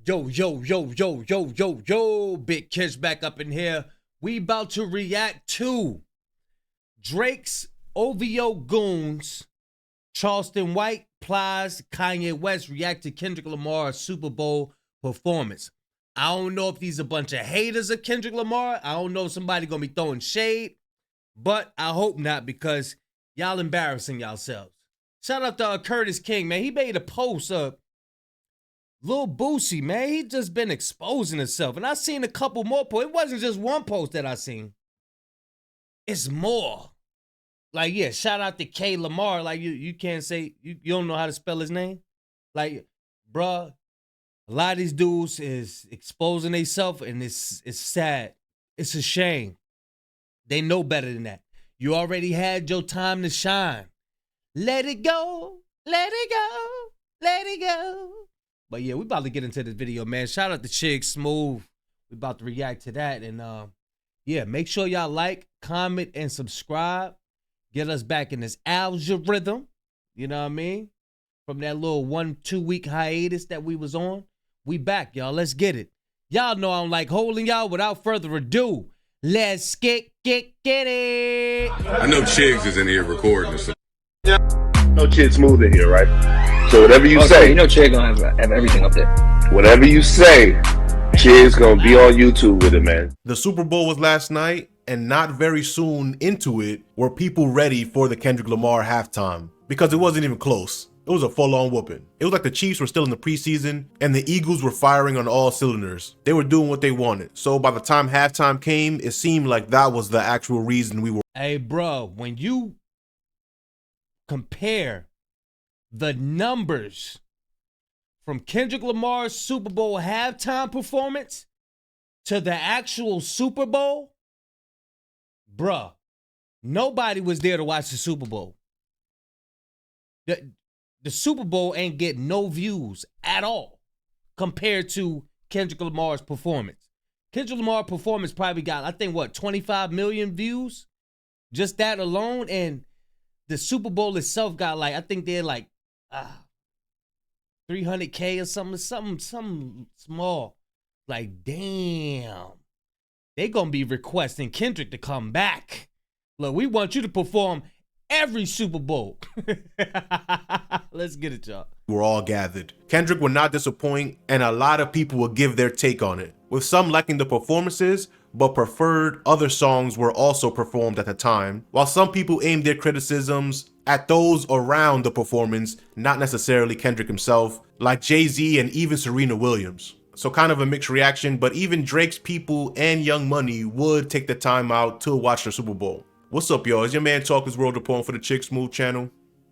Yo, yo, yo, yo, yo, yo, yo, Big Kish back up in here. We about to react to Drake's OVO Goons, Charleston White, Plies, Kanye West react to Kendrick Lamar's Super Bowl performance. I don't know if these a bunch of haters of Kendrick Lamar. I don't know if somebody gonna be throwing shade, but I hope not because y'all embarrassing yourselves. Shout out to Curtis King, man. He made a post of Lil Boosie, man. He just been exposing himself. And I seen a couple more posts. It wasn't just one post that I seen. It's more. Like, yeah, shout out to K Lamar. Like, you can't say, you don't know how to spell his name? Like, bruh, a lot of these dudes is exposing themselves, and it's sad. It's a shame. They know better than that. You already had your time to shine. Let it go, let it go, let it go. But yeah, we about to get into this video, man. Shout out to Chig Smooth. We about to react to that. And yeah, make sure y'all like, comment, and subscribe. Get us back in this algorithm. You know what I mean? From that little 1-2 week hiatus that we was on. We back, y'all. Let's get it. Y'all know I don't like holding y'all. Without further ado, let's get it. I know Chigs is in here recording. So. No Chig Smooth in here, right? So whatever you say, you know Chig gonna have everything up there. whatever you say, Chig's gonna be on YouTube with it, man. The Super Bowl was last night, and not very soon into it were people ready for the Kendrick Lamar halftime, because it wasn't even close. It was a full-on whooping. It was like the Chiefs were still in the preseason and the Eagles were firing on all cylinders. They were doing what they wanted. So by the time halftime came, it seemed like that was the actual reason we were. Hey, bro, when you compare the numbers from Kendrick Lamar's Super Bowl halftime performance to the actual Super Bowl, bruh, nobody was there to watch the Super Bowl. The Super Bowl ain't getting no views at all compared to Kendrick Lamar's performance. Kendrick Lamar's performance probably got, I think, what, 25 million views? Just that alone. And the Super Bowl itself got like, I think they're like 300K or something small. Like, damn. They gonna be requesting Kendrick to come back. Look, we want you to perform every Super Bowl. Let's get it, y'all. We're all gathered. Kendrick would not disappoint, and a lot of people would give their take on it, with some liking the performances, but preferred other songs were also performed at the time, while some people aimed their criticisms at those around the performance, not necessarily Kendrick himself, like Jay-Z and even Serena Williams. So kind of a mixed reaction, but even Drake's people and Young Money would take the time out to watch the Super Bowl. What's up, y'all? It's your man Talk His World Report for the Chig Smooth channel.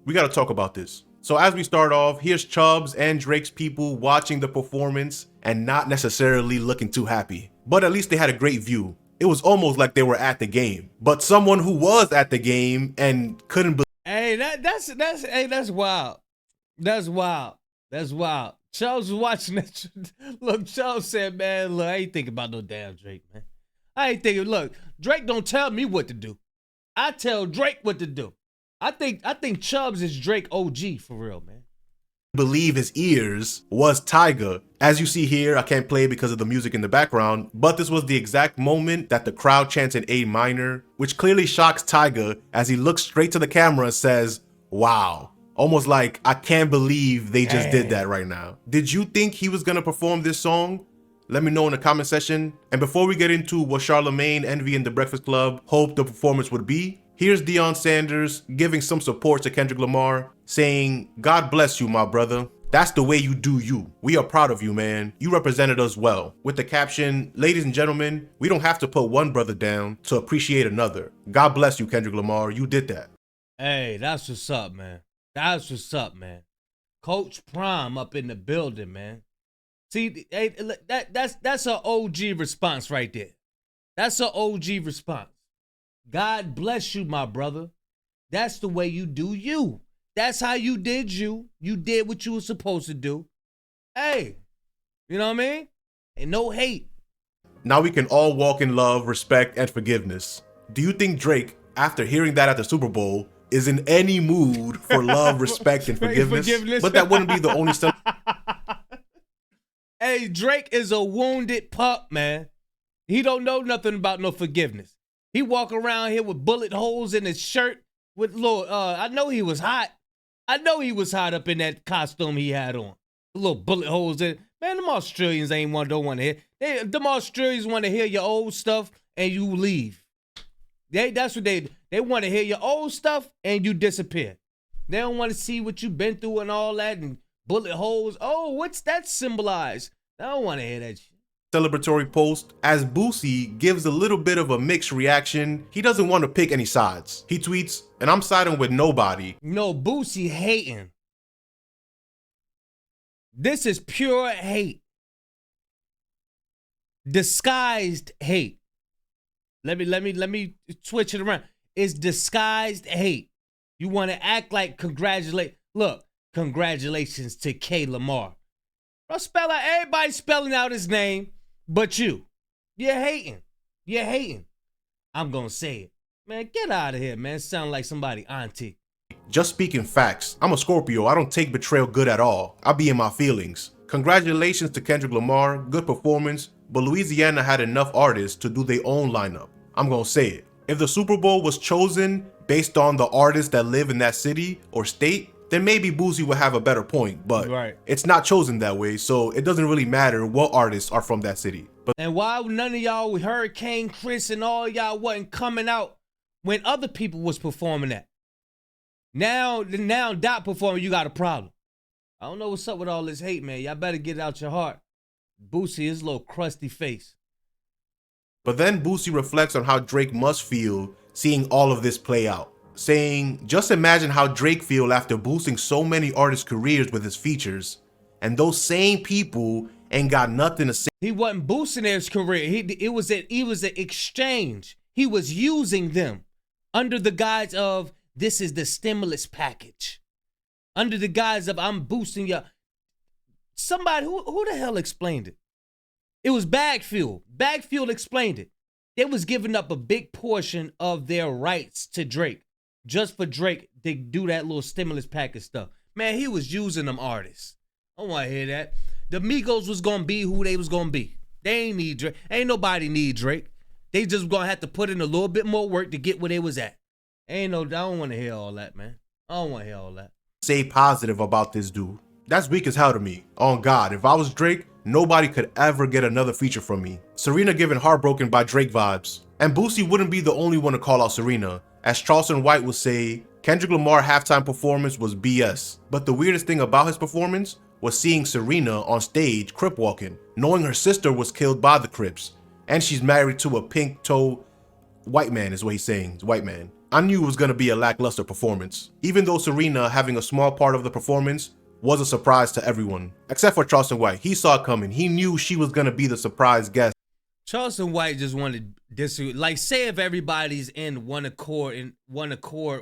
We gotta talk about this. So as we start off, here's Chubbs and Drake's people watching the performance and not necessarily looking too happy. But at least they had a great view. It was almost like they were at the game. But someone who was at the game and couldn't believe. Hey, that's wild. That's wild. That's wild. Chubbs was watching that. Look, Chubbs said, man, look, I ain't thinking about no damn Drake, man. I ain't thinking, look, Drake don't tell me what to do. I tell Drake what to do. I think Chubbs is Drake OG for real, man. Believe his ears was Tyga. As you see here, I can't play because of the music in the background, but this was the exact moment that the crowd chants in A minor, which clearly shocks Tyga as he looks straight to the camera and says, wow. Almost like, I can't believe they just did that right now. Did you think he was gonna perform this song? Let me know in the comment section. And before we get into what Charlemagne, Envy, and The Breakfast Club hoped the performance would be, here's Deion Sanders giving some support to Kendrick Lamar, saying, God bless you, my brother. That's the way you do you. We are proud of you, man. You represented us well. With the caption, ladies and gentlemen, we don't have to put one brother down to appreciate another. God bless you, Kendrick Lamar. You did that. Hey, that's what's up, man. That's what's up, man. Coach Prime up in the building, man. See, hey, that's an OG response right there. That's an OG response. God bless you, my brother. That's the way you do you. That's how you did you. You did what you were supposed to do. Hey, you know what I mean? And no hate. Now we can all walk in love, respect, and forgiveness. Do you think Drake, after hearing that at the Super Bowl, is in any mood for love, respect, and forgiveness? But that wouldn't be the only Hey, Drake is a wounded pup, man. He don't know nothing about no forgiveness. He walk around here with bullet holes in his shirt with little, I know he was hot. I know he was hot up in that costume he had on. Little bullet holes in it. Man, them Australians don't want to hear. Them Australians want to hear your old stuff and you leave. That's what they want to hear your old stuff and you disappear. They don't want to see what you've been through and all that and bullet holes. Oh, what's that symbolize? I don't want to hear that shit. Celebratory post as Boosie gives a little bit of a mixed reaction. He doesn't want to pick any sides. He tweets, and I'm siding with nobody. No, Boosie hating. This is pure hate. Disguised hate. Let me switch it around. It's disguised hate. You want to act like congratulations to K. Lamar. Bro, everybody spelling out his name, but you. You're hating. You're hating. I'm gonna say it. Man, get out of here, man. Sound like somebody auntie. Just speaking facts. I'm a Scorpio. I don't take betrayal good at all. I be in my feelings. Congratulations to Kendrick Lamar. Good performance. But Louisiana had enough artists to do their own lineup. I'm gonna say it. If the Super Bowl was chosen based on the artists that live in that city or state, then maybe Boosie would have a better point. But It's not chosen that way, so it doesn't really matter what artists are from that city. And why none of y'all, Hurricane Chris and all y'all wasn't coming out when other people was performing that? Now Dot performing, you got a problem. I don't know what's up with all this hate, man. Y'all better get it out your heart. Boosie, his little crusty face. But then Boosie reflects on how Drake must feel seeing all of this play out, saying, just imagine how Drake feel after boosting so many artists' careers with his features, and those same people ain't got nothing to say. He wasn't boosting their career. It was an exchange. He was using them under the guise of, this is the stimulus package. Under the guise of, I'm boosting you. Somebody, who the hell explained it? It was Bagfield. Bagfield explained it. They was giving up a big portion of their rights to Drake, just for Drake to do that little stimulus package stuff. Man, he was using them artists. I don't want to hear that. The Migos was going to be who they was going to be. They ain't need Drake. Ain't nobody need Drake. They just going to have to put in a little bit more work to get where they was at. I don't want to hear all that, man. I don't want to hear all that. Say positive about this dude. That's weak as hell to me. On God, if I was Drake, nobody could ever get another feature from me. Serena giving Heartbroken by Drake vibes. And Boosie wouldn't be the only one to call out Serena. As Charleston White would say, Kendrick Lamar halftime performance was BS. But the weirdest thing about his performance was seeing Serena on stage crip walking, knowing her sister was killed by the Crips. And she's married to a pink-toe white man is what he's saying, it's white man. I knew it was going to be a lackluster performance. Even though Serena having a small part of the performance was a surprise to everyone. Except for Charleston White. He saw it coming. He knew she was going to be the surprise guest. Charleston White just wanted this, like, say if everybody's in one accord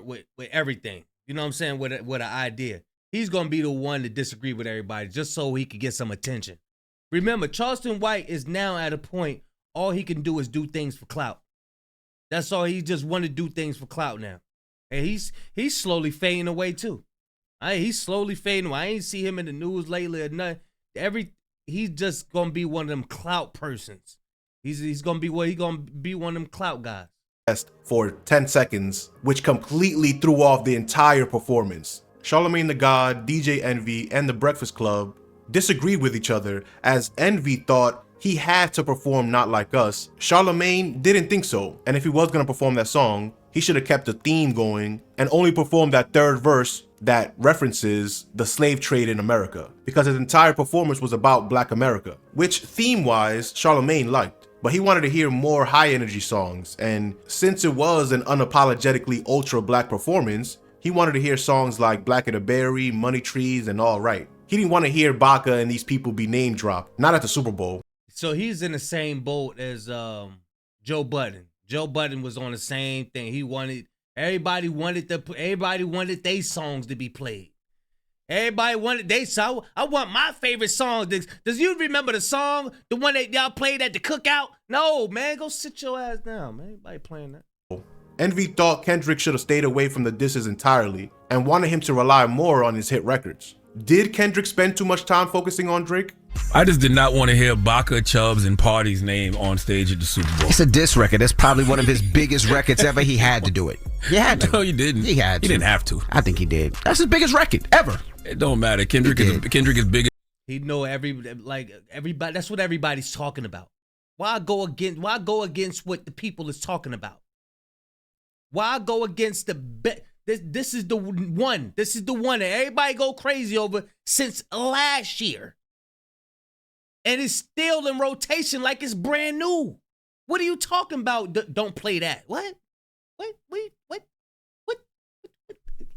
with everything. You know what I'm saying? With an idea. He's going to be the one to disagree with everybody just so he could get some attention. Remember, Charleston White is now at a point all he can do is do things for clout. That's all. He just want to do things for clout now. And he's slowly fading away too. He's slowly fading away. I ain't see him in the news lately or nothing. He's just gonna be one of them clout persons. He's gonna be one of them clout guys. For 10 seconds, which completely threw off the entire performance. Charlamagne the God, DJ Envy, and The Breakfast Club disagreed with each other as Envy thought he had to perform Not Like Us. Charlamagne didn't think so, and if he was gonna perform that song, he should have kept the theme going and only performed that third verse that references the slave trade in America, because his entire performance was about Black America, which theme-wise Charlamagne liked. But he wanted to hear more high-energy songs, and since it was an unapologetically ultra-Black performance, he wanted to hear songs like Black and the Berry, Money Trees, and All Right. He didn't want to hear Baca and these people be name-dropped, not at the Super Bowl. So he's in the same boat as Joe Budden. Joe Budden was on the same thing. Everybody wanted their songs to be played. Everybody wanted they song. I want my favorite song. Does you remember the song, the one that y'all played at the cookout? No, man, go sit your ass down, man. Everybody playing that. Envy thought Kendrick should have stayed away from the disses entirely and wanted him to rely more on his hit records. Did Kendrick spend too much time focusing on Drake? I just did not want to hear Baca, Chubbs, and Party's name on stage at the Super Bowl. It's a diss record. That's probably one of his biggest records ever. He had to do it. He had to. No, he didn't. He had to. He didn't have to. I think he did. That's his biggest record ever. It don't matter. Kendrick is bigger. He know everybody. That's what everybody's talking about. Why go against what the people is talking about? Why go against the this is the one. This is the one that everybody go crazy over since last year. And it's still in rotation like it's brand new. What are you talking about? Don't play that. What?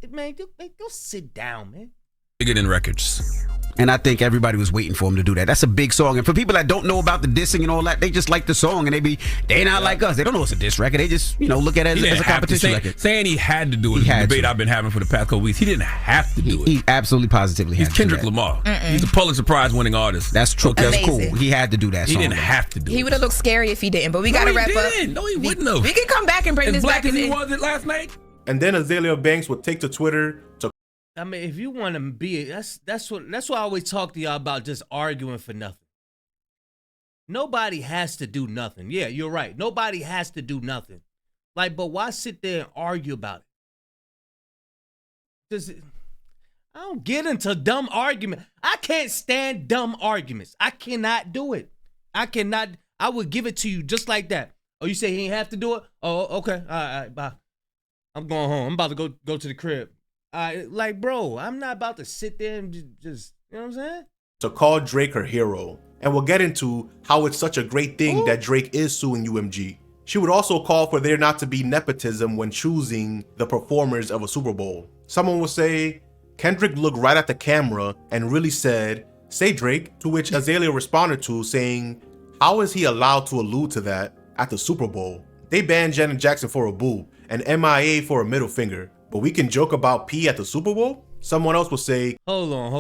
Man, go sit down, man. Bigger than records. And I think everybody was waiting for him to do that. That's a big song. And for people that don't know about the dissing and all that, they just like the song and they not like us. They don't know it's a diss record. They just, look at it as a competition record. Saying he had to do it is a debate I've been having for the past couple weeks. He didn't have to do it. He absolutely positively had to do that. He's Kendrick Lamar. He's a Pulitzer Prize winning artist. That's true. That's Amazing. cool. He had to do that song. He didn't have to do it. He would have looked scary if he didn't, but we got to wrap up. No, he wouldn't have. We can come back and bring this black back as he in. was it last night. And then Azealia Banks would take to Twitter to I mean, if you want to be, that's what I always talk to y'all about, just arguing for nothing. Nobody has to do nothing. Yeah, you're right. Nobody has to do nothing. But why sit there and argue about it? I don't get into dumb argument. I can't stand dumb arguments. I cannot do it. I would give it to you just like that. Oh, you say he ain't have to do it? Oh, okay. All right, bye. I'm going home. I'm about to go to the crib. Bro, I'm not about to sit there and just, you know what I'm saying? To call Drake her hero. And we'll get into how it's such a great thing that Drake is suing UMG. She would also call for there not to be nepotism when choosing the performers of a Super Bowl. Someone will say, Kendrick looked right at the camera and really said, "Say Drake," to which Azealia responded to saying, how is he allowed to allude to that at the Super Bowl? They banned Janet Jackson for a boob and MIA for a middle finger. But we can joke about P at the Super Bowl? Someone else will say, Hold on.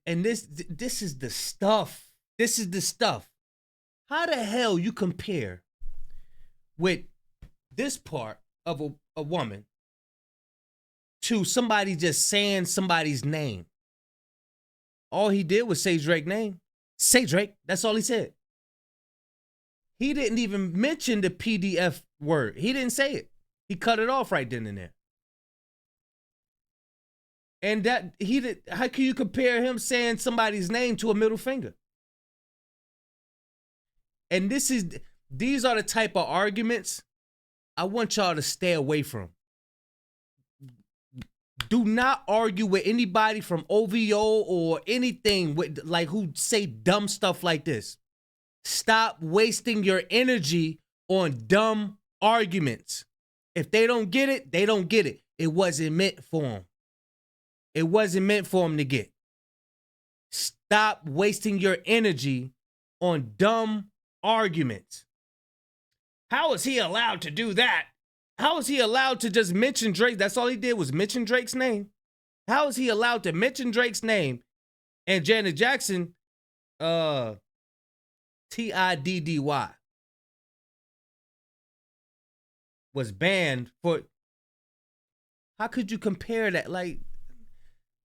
And this is the stuff. This is the stuff. How the hell you compare with this part of a woman to somebody just saying somebody's name? All he did was say Drake's name. Say Drake. That's all he said. He didn't even mention the PDF word. He didn't say it. He cut it off right then and there. And how can you compare him saying somebody's name to a middle finger? And these are the type of arguments I want y'all to stay away from. Do not argue with anybody from OVO or anything who say dumb stuff like this. Stop wasting your energy on dumb arguments. If they don't get it, they don't get it. It wasn't meant for them. It wasn't meant for them to get. Stop wasting your energy on dumb arguments. How is he allowed to do that? How is he allowed to just mention Drake? That's all he did was mention Drake's name. How is he allowed to mention Drake's name and Janet Jackson, Tiddy, was banned for? How could you compare that?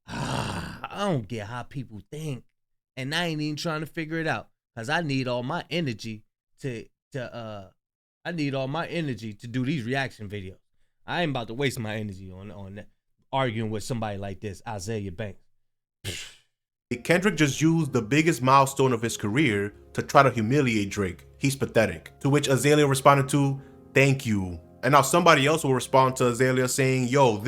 I don't get how people think, and I ain't even trying to figure it out because I need all my energy to do these reaction videos. I ain't about to waste my energy on that, arguing with somebody like this, Azealia Banks. Kendrick just used the biggest milestone of his career to try to humiliate Drake. He's pathetic. To which Azealia responded to, "Thank you." And now somebody else will respond to Azealia saying, "Yo,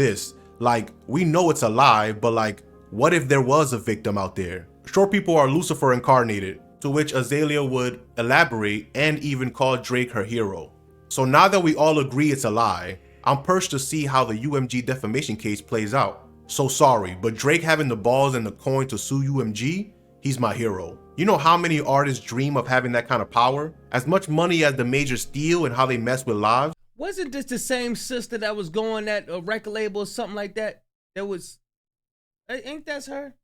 we know it's a lie, but what if there was a victim out there? Short people are Lucifer incarnated." To which Azealia would elaborate and even call Drake her hero. So now that we all agree it's a lie, I'm perched to see how the UMG defamation case plays out. So sorry, but Drake having the balls and the coin to sue UMG, he's my hero. You know how many artists dream of having that kind of power? As much money as the majors steal and how they mess with lives? Wasn't this the same sister that was going at a record label or something like that? Ain't that's her?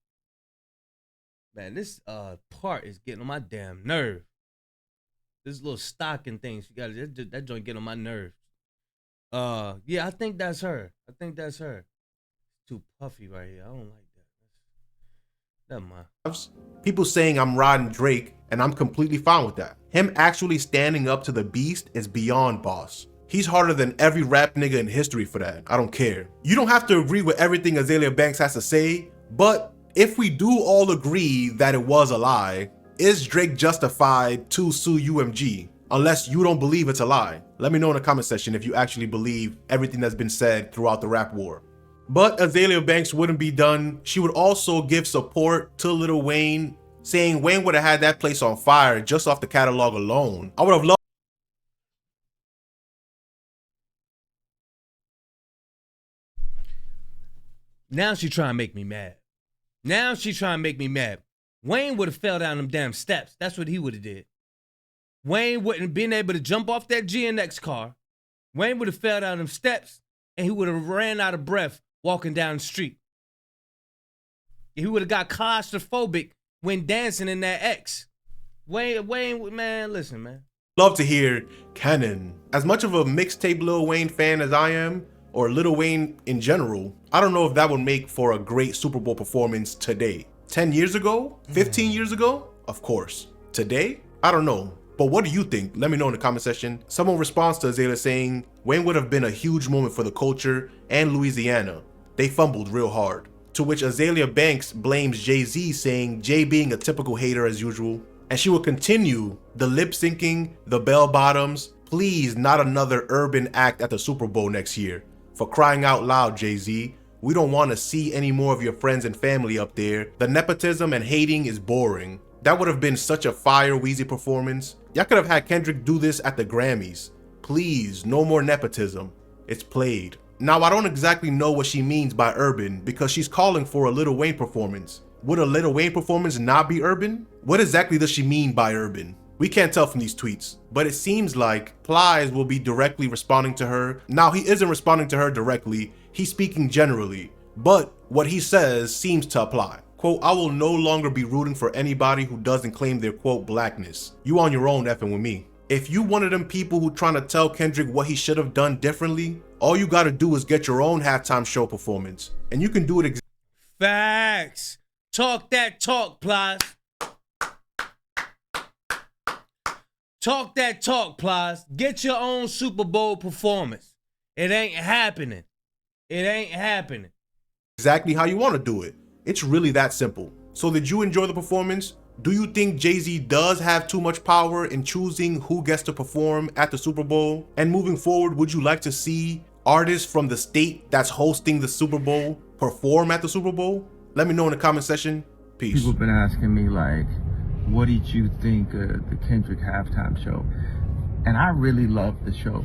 Man, this part is getting on my damn nerve. This little stocking thing she got, that joint getting on my nerves. Yeah, I think that's her. Too puffy right here. I don't like that. Never mind. People saying I'm riding Drake, and I'm completely fine with that. Him actually standing up to the beast is beyond boss. He's harder than every rap nigga in history for that. I don't care. You don't have to agree with everything Azealia Banks has to say, but if we do all agree that it was a lie, is Drake justified to sue UMG? Unless you don't believe it's a lie. Let me know in the comment section if you actually believe everything that's been said throughout the rap war. But Azealia Banks wouldn't be done. She would also give support to Lil Wayne, saying Wayne would have had that place on fire just off the catalog alone. I would have loved. Now she trying to make me mad. Now she trying to make me mad. Wayne would have fell down them damn steps. That's what he would have did. Wayne wouldn't have been able to jump off that GNX car. Wayne would have fell down them steps and he would have ran out of breath walking down the street. He would have got claustrophobic when dancing in that X. Wayne, man, listen, man. Love to hear Canon. As much of a mixtape Lil Wayne fan as I am, or Lil Wayne in general, I don't know if that would make for a great Super Bowl performance today. 10 years ago? 15 years ago? Of course. Today? I don't know. But what do you think? Let me know in the comment section. Someone responds to Azealia saying, Wayne would have been a huge moment for the culture and Louisiana. They fumbled real hard. To which Azealia Banks blames Jay-Z, saying Jay being a typical hater as usual. And she will continue the lip syncing, the bell bottoms. Please, not another urban act at the Super Bowl next year. For crying out loud, Jay-Z. We don't want to see any more of your friends and family up there. The nepotism and hating is boring. That would have been such a fire Weezy performance. Y'all could have had Kendrick do this at the Grammys. Please, no more nepotism. It's played. Now, I don't exactly know what she means by urban because she's calling for a Lil Wayne performance. Would a Lil Wayne performance not be urban? What exactly does she mean by urban? We can't tell from these tweets, but it seems like Plies will be directly responding to her. Now, he isn't responding to her directly, he's speaking generally, but what he says seems to apply. Quote, I will no longer be rooting for anybody who doesn't claim their, quote, blackness. You on your own effing with me. If you one of them people who trying to tell Kendrick what he should have done differently, all you gotta do is get your own halftime show performance, and you can do it Facts. Talk that talk, Plies. Talk that talk, Plies. Get your own Super Bowl performance. It ain't happening. It ain't happening. exactly how you want to do it. It's really that simple. So did you enjoy the performance? Do you think Jay-Z does have too much power in choosing who gets to perform at the Super Bowl? And moving forward, would you like to see artists from the state that's hosting the Super Bowl perform at the Super Bowl? Let me know in the comment section. Peace. People have been asking me, like, what did you think of the Kendrick halftime show? And I really loved the show.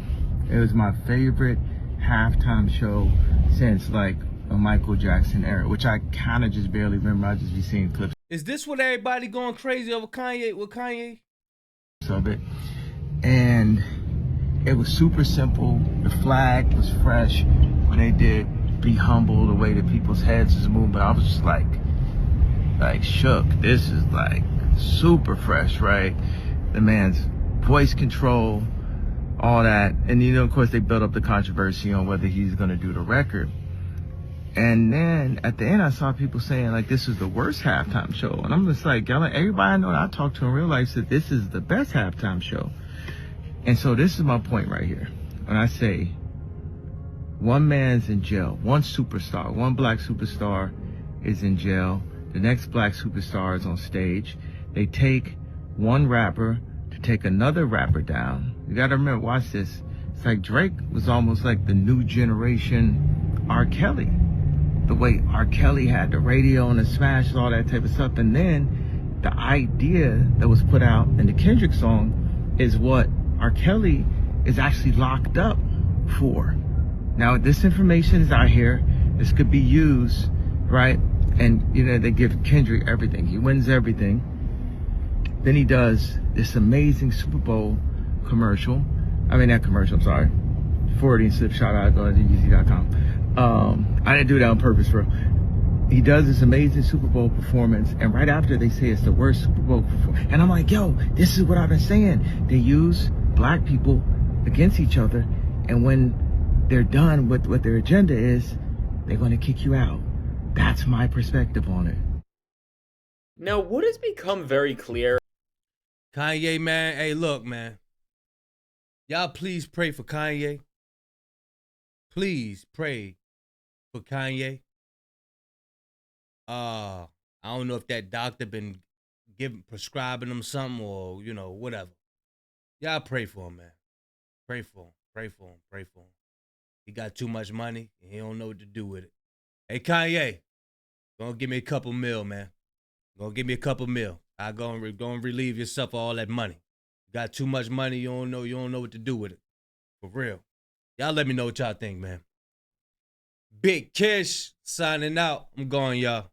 It was my favorite halftime show since, like, a Michael Jackson era, which I kind of just barely remember. I just be seeing clips. Is this what everybody going crazy over Kanye with Kanye? Of it. And it was super simple. The flag was fresh when they did Be Humble, the way that people's heads was moving. But I was just like shook. This is like super fresh, right? The man's voice control, all that. And you know, of course, they built up the controversy on whether he's going to do the record. And then at the end, I saw people saying, like, this is the worst halftime show. And I'm just like, everybody I know that I talk to in real life said this is the best halftime show. And so this is my point right here. When I say one man's in jail, one superstar, one black superstar is in jail, the next black superstar is on stage. They take one rapper to take another rapper down. You got to remember, watch this. It's like Drake was almost like the new generation R. Kelly. The way R. Kelly had the radio and the smash and all that type of stuff. And then the idea that was put out in the Kendrick song is what R. Kelly is actually locked up for. Now, this information is out here. This could be used, right? And, you know, they give Kendrick everything. He wins everything. Then he does this amazing Super Bowl commercial. I mean, not commercial, I'm sorry. 40 slip shout out, go to Yeezy.com. I didn't do that on purpose, bro. He does this amazing Super Bowl performance, and right after they say it's the worst Super Bowl performance. And I'm like, yo, this is what I've been saying. They use black people against each other, and when they're done with what their agenda is, they're going to kick you out. That's my perspective on it. Now, what has become very clear? Kanye, man. Hey, look, man. Y'all please pray for Kanye. Please pray for Kanye. I don't know if that doctor been prescribing him something or, you know, whatever. Y'all pray for him, man. Pray for him. Pray for him. Pray for him. He got too much money and he don't know what to do with it. Hey, Kanye, gonna give me a couple mil, man. Gonna give me a couple mil. I go and relieve yourself of all that money. You got too much money, you don't know what to do with it. For real. Y'all let me know what y'all think, man. Big Kish signing out. I'm going, y'all.